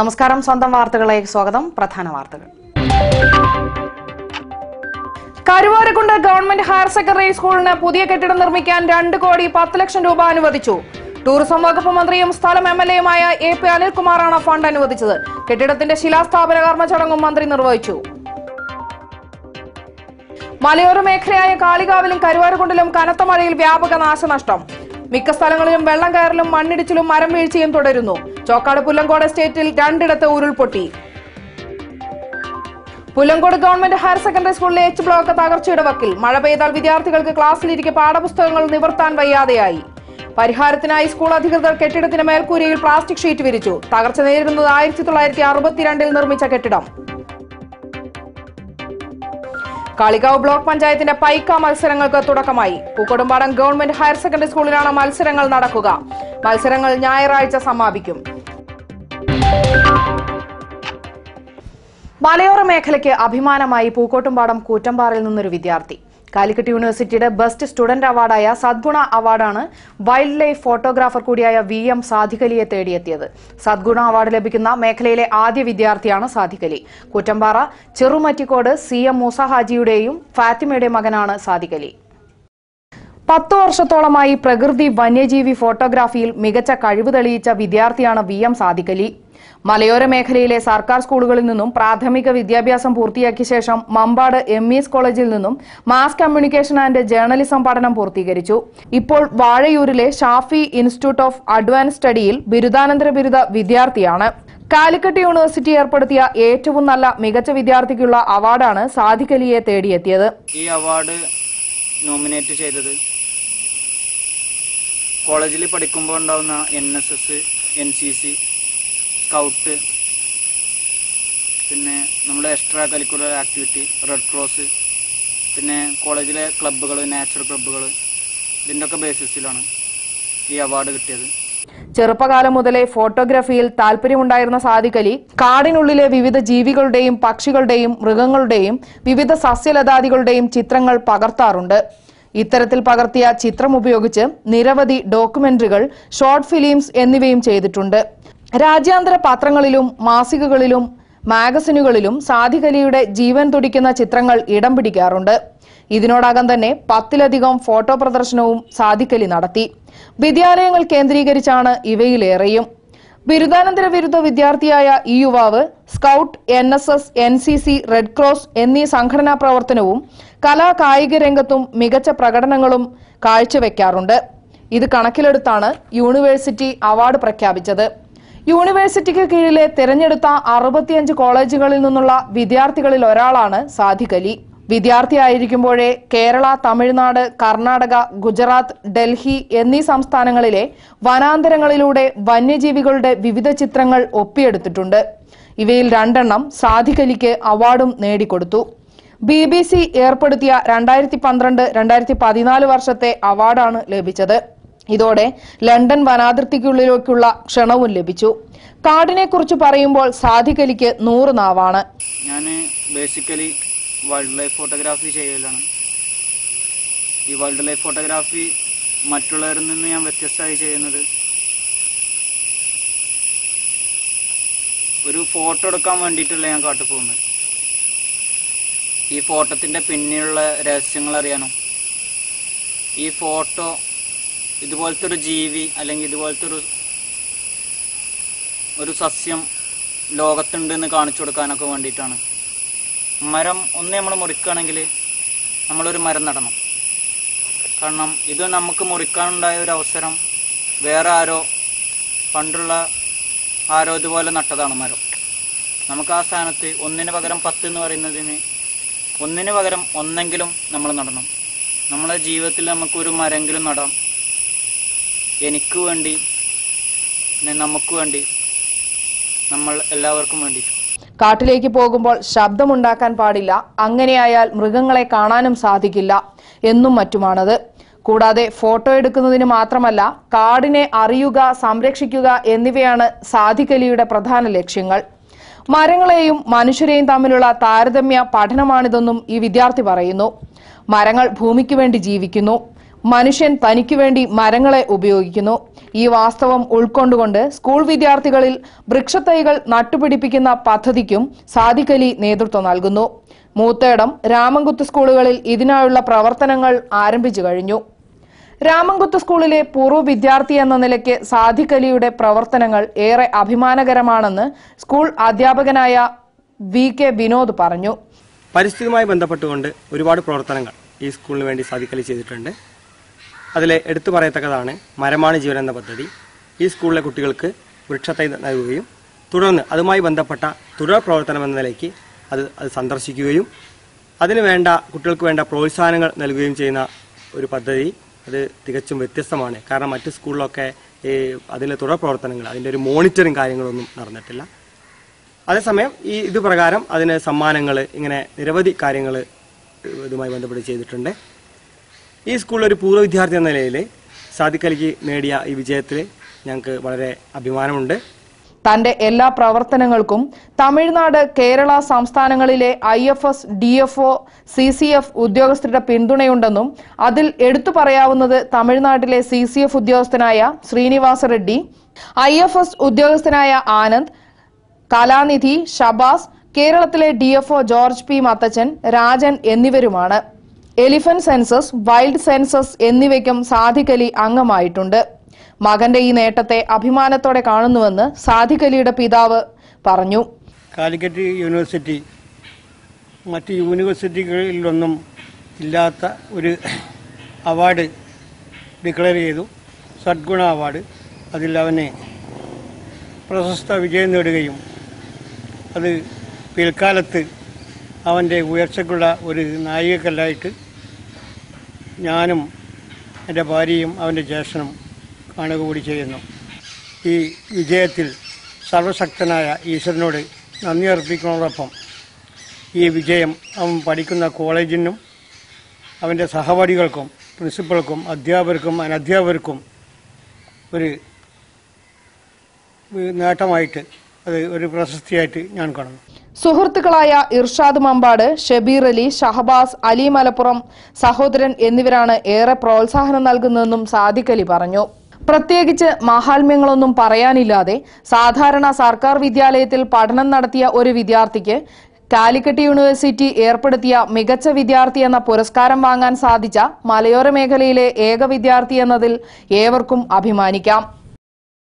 നമസ്കാരം. സ്വന്തം വാർത്തകളിലേക്ക് സ്വാഗതം. പ്രധാന വാർത്തകൾ. കരുവാരക്കുണ്ട് ഗവൺമെന്റ് ഹയർ സെക്കൻഡറി സ്കൂളിന് പുതിയ കെട്ടിടം നിർമ്മിക്കാൻ 2,10,00,000 രൂപ അനുവദിച്ചു. ടൂറിസം വകുപ്പ് മന്ത്രിയും സ്ഥലം MLA-യുമായ AP അനിൽകുമാറാണ് ഫണ്ട് അനുവദിച്ചത്. കെട്ടിടത്തിന്റെ ശിലാസ്ഥാപന കർമ്മചടങ്ങും മന്ത്രി നിർവഹിച്ചു. മലയോര മേഖലയായ കാളികാവിലും കരുവാരക്കുണ്ടിലും കനത്ത മഴയിൽ വ്യാപക നാശനഷ്ടം. മിക്ക സ്ഥലങ്ങളിലും വെള്ളം കയറലും മണ്ണിടിച്ചിലും മരം വീഴ്ചയും തുടരുന്നു. ചോക്കാട് പുല്ലങ്കോട് എസ്റ്റേറ്റിൽ 2 ഉരുൾപൊട്ടി. പുല്ലങ്കോട് ഗവൺമെന്റ് ഹയർ സെക്കൻഡറി സ്കൂളിലെ H ബ്ലോക്ക് തകർച്ചയുടെ വക്കിൽ. മഴ പെയ്താൽ വിദ്യാർത്ഥികൾക്ക് ക്ലാസ്സിലിരിക്കെ പാഠപുസ്തകങ്ങൾ നിവർത്താൻ വയ്യാതെയായി. പരിഹാരത്തിനായി സ്കൂൾ അധികൃതർ കെട്ടിടത്തിന്റെ മേൽക്കൂരയിൽ പ്ലാസ്റ്റിക് ഷീറ്റ് വിരിച്ചു. തകർച്ച നേരിടുന്നത് 1962 നിർമ്മിച്ച കെട്ടിടം. കാളികാവ് ബ്ലോക്ക് പഞ്ചായത്തിന്റെ പൈക്ക മത്സരങ്ങൾക്ക് തുടക്കമായി. പൂക്കോട്ടുംപാടം ഗവൺമെന്റ് ഹയർ സെക്കൻഡറി സ്കൂളിലാണ് മത്സരങ്ങൾ നടക്കുക. മത്സരങ്ങൾ ഞായറാഴ്ച സമാപിക്കും. മലയോര മേഖലയ്ക്ക് അഭിമാനമായി പൂക്കോട്ടുംപാടം കൂറ്റമ്പാറയിൽ നിന്നൊരു വിദ്യാർത്ഥി. കാലിക്കറ്റ് യൂണിവേഴ്സിറ്റിയുടെ ബെസ്റ്റ് സ്റ്റുഡന്റ് അവാർഡായ സദ്ഗുണ അവാർഡാണ് വൈൽഡ് ലൈഫ് ഫോട്ടോഗ്രാഫർ കൂടിയായ VM സാദിഖലിയെ തേടിയെത്തിയത്. സദ്ഗുണ അവാർഡ് ലഭിക്കുന്ന മേഖലയിലെ ആദ്യ വിദ്യാർത്ഥിയാണ് സാദിഖലി. കൂറ്റമ്പാറ ചെറുമറ്റിക്കോട് CM മൂസ ഹാജിയുടെയും ഫാത്തിമയുടെയും മകനാണ് സാദിഖലി. 10 വർഷത്തോളമായി പ്രകൃതി വന്യജീവി ഫോട്ടോഗ്രാഫിയിൽ മികച്ച കഴിവ് തെളിയിച്ച വിദ്യാർത്ഥിയാണ് VM സാദിഖലി. മലയോര മേഖലയിലെ സർക്കാർ സ്കൂളുകളിൽ നിന്നും പ്രാഥമിക വിദ്യാഭ്യാസം പൂർത്തിയാക്കിയ ശേഷം മമ്പാട് MES കോളേജിൽ നിന്നും മാസ് കമ്മ്യൂണിക്കേഷൻ ആൻഡ് ജേർണലിസം പഠനം പൂർത്തീകരിച്ചു. ഇപ്പോൾ വാഴയൂരിലെ ഷാഫി ഇൻസ്റ്റിറ്റ്യൂട്ട് ഓഫ് അഡ്വാൻസ് സ്റ്റഡിയിൽ ബിരുദാനന്തര ബിരുദ വിദ്യാർത്ഥിയാണ്. കാലിക്കറ്റ് യൂണിവേഴ്സിറ്റി ഏർപ്പെടുത്തിയ ഏറ്റവും നല്ല മികച്ച വിദ്യാർത്ഥിക്കുള്ള അവാർഡാണ് സാദിഖലിയെ തേടിയെത്തിയത്. ഈ അവാർഡ് നോമിനേറ്റ് ചെയ്തത് കോളേജിൽ പഠിക്കുമ്പോൾ ഉണ്ടാവുന്ന NSS, NCC, സ്കൗട്ട്, പിന്നെ നമ്മുടെ extra curricular activity, red cross, പിന്നെ കോളേജിലെ ക്ലബ്ബുകൾ, നാച്ചുറൽ ക്ലബ്ബുകൾ, ഇതിൻ്റെ ഒക്കെ ബേസിസിലാണ് ഈ അവാർഡ് കിട്ടിയത്. ചെറുപ്പകാലം മുതലേ ഫോട്ടോഗ്രാഫിയിൽ താല്പര്യമുണ്ടായിരുന്ന സാദിഖലി കാടിനുള്ളിലെ വിവിധ ജീവികളുടെയും പക്ഷികളുടെയും മൃഗങ്ങളുടെയും വിവിധ സസ്യലതാദികളുടെയും ചിത്രങ്ങൾ പകർത്താറുണ്ട്. ഇത്തരത്തിൽ പകർത്തിയ ചിത്രം ഉപയോഗിച്ച് നിരവധി ഡോക്യുമെന്ററികൾ, ഷോർട്ട് ഫിലിംസ് എന്നിവയും ചെയ്തിട്ടുണ്ട്. രാജ്യാന്തര പത്രങ്ങളിലും മാസികകളിലും മാഗസിനുകളിലും സാദിഖലിയുടെ ജീവൻ തുടിക്കുന്ന ചിത്രങ്ങൾ ഇടം പിടിക്കാറുണ്ട്. ഇതിനോടകം തന്നെ 10-ലധികം ഫോട്ടോ പ്രദർശനവും സാദിഖലി നടത്തി. വിദ്യാലയങ്ങൾ കേന്ദ്രീകരിച്ചാണ് ഇവയിലേറെയും. ബിരുദാനന്തര ബിരുദ വിദ്യാർത്ഥിയായ ഈ യുവാവ് scout, NSS, NCC, red cross എന്നീ സംഘടനാ പ്രവർത്തനവും കലാകായിക രംഗത്തും മികച്ച പ്രകടനങ്ങളും കാഴ്ചവെക്കാറുണ്ട്. ഇത് കണക്കിലെടുത്താണ് യൂണിവേഴ്സിറ്റി അവാർഡ് പ്രഖ്യാപിച്ചത്. യൂണിവേഴ്സിറ്റിക്ക് കീഴിലെ തിരഞ്ഞെടുത്ത 65 കോളേജുകളിൽ നിന്നുള്ള വിദ്യാർത്ഥികളിൽ ഒരാളാണ് സാദിഖലി. വിദ്യാർത്ഥിയായിരിക്കുമ്പോഴേ കേരള, തമിഴ്നാട്, കർണാടക, ഗുജറാത്ത്, ഡൽഹി എന്നീ സംസ്ഥാനങ്ങളിലെ വനാന്തരങ്ങളിലൂടെ വന്യജീവികളുടെ വിവിധ ചിത്രങ്ങൾ ഒപ്പിയെടുത്തിട്ടുണ്ട്. ഇവയിൽ 2 സാദിഖലിക്ക് അവാർഡും നേടിക്കൊടുത്തു. BBC ഏർപ്പെടുത്തിയ 2012-2014 വർഷത്തെ അവാർഡാണ് ലഭിച്ചത്. ഇതോടെ ലണ്ടൻ വനാതിർത്തിക്കുള്ളിലേക്കുള്ള ക്ഷണവും ലഭിച്ചു. കാടിനെ കുറിച്ച് പറയുമ്പോൾ സാദിഖലിക്ക് 100 നാവാണ്. ഞാൻ ബേസിക്കലി വൈൽഡ് ലൈഫ് ഫോട്ടോഗ്രാഫി ചെയ്യലാണ്. ഈ വൈൽഡ് ലൈഫ് ഫോട്ടോഗ്രാഫി മറ്റുള്ളവരിൽ നിന്ന് ഞാൻ വ്യത്യസ്തമായി ചെയ്യുന്നത്, ഒരു ഫോട്ടോ എടുക്കാൻ വേണ്ടിയിട്ടല്ല ഞാൻ കാട്ടിൽ പോകുന്നത്. ഈ ഫോട്ടോത്തിന്റെ പിന്നിലുള്ള രഹസ്യങ്ങൾ അറിയാനും, ഈ ഫോട്ടോ ഇതുപോലത്തെ ഒരു ജീവി അല്ലെങ്കിൽ ഇതുപോലത്തെ ഒരു സസ്യം ലോകത്തുണ്ടെന്ന് കാണിച്ചു കൊടുക്കാനൊക്കെ വേണ്ടിയിട്ടാണ്. മരം ഒന്ന് നമ്മൾ മുറിക്കുകയാണെങ്കിൽ നമ്മളൊരു മരം നടണം. കാരണം ഇത് നമുക്ക് മുറിക്കാനുണ്ടായ ഒരു അവസരം വേറെ പണ്ടുള്ള ആരോ ഇതുപോലെ നട്ടതാണ് മരം. നമുക്ക് ആ സ്ഥാനത്ത് 1 പകരം 10 എന്ന് പറയുന്നതിന് 1 പകരം 1 നമ്മൾ നടണം. നമ്മളെ ജീവിതത്തിൽ നമുക്കൊരു മരമെങ്കിലും നടാം. എനിക്ക് വേണ്ടി, നമുക്ക് വേണ്ടി, നമ്മൾ എല്ലാവർക്കും വേണ്ടി. കാട്ടിലേക്ക് പോകുമ്പോൾ ശബ്ദമുണ്ടാക്കാൻ പാടില്ല, അങ്ങനെയായാൽ മൃഗങ്ങളെ കാണാനും സാധിക്കില്ല എന്നും മറ്റുമാണത്. കൂടാതെ ഫോട്ടോ എടുക്കുന്നതിന് മാത്രമല്ല, കാടിനെ അറിയുക, സംരക്ഷിക്കുക എന്നിവയാണ് സാദിഖലിയുടെ പ്രധാന ലക്ഷ്യങ്ങൾ. മരങ്ങളെയും മനുഷ്യരെയും തമ്മിലുള്ള താരതമ്യ പഠനമാണിതെന്നും ഈ വിദ്യാർത്ഥി പറയുന്നു. മരങ്ങൾ ഭൂമിക്ക് വേണ്ടി ജീവിക്കുന്നു. മനുഷ്യൻ തനിക്കു വേണ്ടി മരങ്ങളെ ഉപയോഗിക്കുന്നു. ഈ വാസ്തവം ഉൾക്കൊണ്ടുകൊണ്ട് സ്കൂൾ വിദ്യാർത്ഥികളിൽ വൃക്ഷത്തൈകൾ നട്ടുപിടിപ്പിക്കുന്ന പദ്ധതിക്കും സാദിഖ് അലി നേതൃത്വം നൽകുന്നു. മൂത്തേടം, രാമൻകുത്ത് സ്കൂളുകളിൽ ഇതിനായുള്ള പ്രവർത്തനങ്ങൾ ആരംഭിച്ചു കഴിഞ്ഞു. രാമൻകുത്ത് സ്കൂളിലെ പൂർവ്വ വിദ്യാർത്ഥി എന്ന നിലയ്ക്ക് സാദിഖ് അലിയുടെ പ്രവർത്തനങ്ങൾ ഏറെ അഭിമാനകരമാണെന്ന് സ്കൂൾ അധ്യാപകനായ VK വിനോദ് പറഞ്ഞു. പരിസ്ഥിതിയുമായി ബന്ധപ്പെട്ടുകൊണ്ട് ഒരുപാട് പ്രവർത്തനങ്ങൾ ഈ സ്കൂളിന് വേണ്ടി സാദിഖ് അലി ചെയ്തിട്ടുണ്ട്. അതിലെ എടുത്തു പറയത്തക്കതാണ് മരമാണ് ജീവൻ എന്ന പദ്ധതി. ഈ സ്കൂളിലെ കുട്ടികൾക്ക് വൃക്ഷത്തൈ നൽകുകയും തുടർന്ന് അതുമായി ബന്ധപ്പെട്ട തുടർ പ്രവർത്തനം എന്ന നിലയ്ക്ക് അത് സന്ദർശിക്കുകയും അതിന് വേണ്ട കുട്ടികൾക്ക് വേണ്ട പ്രോത്സാഹനങ്ങൾ നൽകുകയും ചെയ്യുന്ന ഒരു പദ്ധതി. അത് തികച്ചും വ്യത്യസ്തമാണ്. കാരണം മറ്റ് സ്കൂളിലൊക്കെ അതിലെ തുടർ പ്രവർത്തനങ്ങൾ, അതിൻ്റെ ഒരു മോണിറ്ററിങ് കാര്യങ്ങളൊന്നും നടന്നിട്ടില്ല. അതേസമയം ഇത് പ്രകാരം അതിന് സമ്മാനങ്ങൾ, ഇങ്ങനെ നിരവധി കാര്യങ്ങൾ ഇതുമായി ബന്ധപ്പെട്ട് ചെയ്തിട്ടുണ്ട്. ഈ സ്കൂളിൽ ഒരു പൂർവ്വ വിദ്യാർത്ഥി എന്ന നിലയിൽ സാദിഖ് അലിക്ക് നേടിയ ഈ വിജയത്തിൽ ഞങ്ങൾക്ക് വളരെ അഭിമാനമുണ്ട്. തന്റെ എല്ലാ പ്രവർത്തനങ്ങൾക്കും തമിഴ്നാട്, കേരള സംസ്ഥാനങ്ങളിലെ IFS, DFO, CCF ഉദ്യോഗസ്ഥരുടെ പിന്തുണയുണ്ടെന്നും അതിൽ എടുത്തു പറയാവുന്നത് തമിഴ്നാട്ടിലെ CCF ഉദ്യോഗസ്ഥനായ ശ്രീനിവാസ റെഡ്ഡി, IFS ഉദ്യോഗസ്ഥനായ ആനന്ദ്, കലാനിധി, ഷബാസ്, കേരളത്തിലെ DFO George P. Mathachan, Rajan എന്നിവരുമാണ്. എലിഫന്റ് സെൻസസ്, വൈൽഡ് സെൻസസ് എന്നിവയ്ക്കും സാദിഖ് അലി അംഗമായിട്ടുണ്ട്. മകന്റെ ഈ നേട്ടത്തെ അഭിമാനത്തോടെ കാണുന്നുവെന്ന് സാദിഖ് അലിയുടെ പിതാവ് പറഞ്ഞു. കാലിക്കറ്റ് യൂണിവേഴ്സിറ്റി മറ്റ് യൂണിവേഴ്സിറ്റികളിലൊന്നും ഇല്ലാത്ത ഒരു അവാർഡ് ഡിക്ലെയർ ചെയ്തു, സദ്ഗുണ അവാർഡ്. അതിൽ അവന് പ്രശസ്ത വിജയം നേടുകയും അത് പിൽക്കാലത്ത് അവൻ്റെ ഉയർച്ചയ്ക്കുള്ള ഒരു നാഴികക്കല്ലായിട്ട് ഞാനും എൻ്റെ ഭാര്യയും അവൻ്റെ ജ്യേഷ്ഠനും കാണുക കൂടി ചെയ്യുന്നു. ഈ വിജയത്തിൽ സർവശക്തനായ ഈശ്വരനോട് നന്ദി അർപ്പിക്കുന്നതോടൊപ്പം ഈ വിജയം അവൻ പഠിക്കുന്ന കോളേജിനും അവൻ്റെ സഹപാഠികൾക്കും പ്രിൻസിപ്പൽക്കും അധ്യാപകർക്കും അനധ്യാപകർക്കും ഒരു നേട്ടമായിട്ട്, അത് ഒരു പ്രശസ്തിയായിട്ട് ഞാൻ കാണുന്നു. സുഹൃത്തുക്കളായ ഇർഷാദ് മമ്പാട്, ഷബീർ അലി, ഷഹബാസ്, അലി മലപ്പുറം സഹോദരൻ എന്നിവരാണ് ഏറെ പ്രോത്സാഹനം നൽകുന്നതെന്നും സാദിഖ് അലി പറഞ്ഞു. പ്രത്യേകിച്ച് മാഹാത്മ്യങ്ങളൊന്നും പറയാനില്ലാതെ സാധാരണ സർക്കാർ വിദ്യാലയത്തിൽ പഠനം നടത്തിയ ഒരു വിദ്യാർത്ഥിക്ക് കാലിക്കറ്റ് യൂണിവേഴ്സിറ്റി ഏർപ്പെടുത്തിയ മികച്ച വിദ്യാർത്ഥി എന്ന പുരസ്കാരം വാങ്ങാൻ സാധിച്ച മലയോര മേഖലയിലെ ഏക വിദ്യാർത്ഥി എന്നതിൽ ഏവർക്കും അഭിമാനിക്കാം.